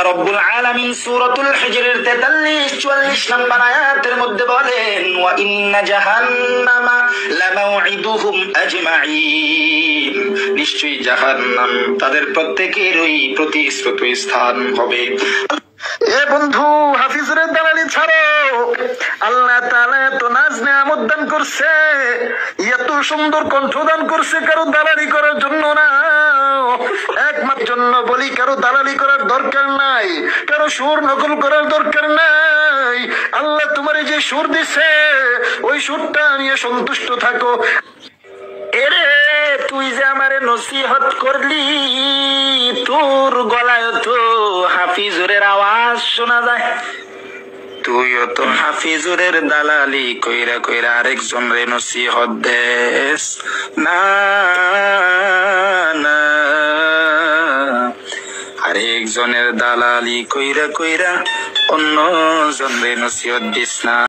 রব্বুল আলামিন সূরাতুল হিজরের 43-44 নম্বর আয়াতের মধ্যে বলেন, ওয়া ইন্না জাহান্নামা লামাউইদুহুম আজমাইন, নিশ্চয়ই জাহান্নাম তাদের প্রত্যেকেরই প্রতিশ্রুত স্থান হবে। এ বন্ধু, হাফিজের দালালি ছাড়ো। আল্লাহ তাআলা তো নাজ নেয়ামত দান করছে, এত সুন্দর কণ্ঠ দান করছে, কারো দালালি করার জন্য না, একমাত্র জন্য বলি, কারো দালালি করার দরকার নাই, কারো সুর নকল করার দরকার নাই। আল্লাহ তোমার যে সুর দিছে ওই সুরটা নিয়ে সন্তুষ্ট থাকো। এরে তুই যে আমারে নসিহত করলি, তোর গলায় তো হাফিজুরের আওয়াজ শোনা যায়। তুইও তো হাফিজুরের দালালি কইরা কইরা আরেকজন রে নসিহত দেস না, না আরেকজনের দালালি কইরা কইরা অন্য জন রে নসিহত দিস না।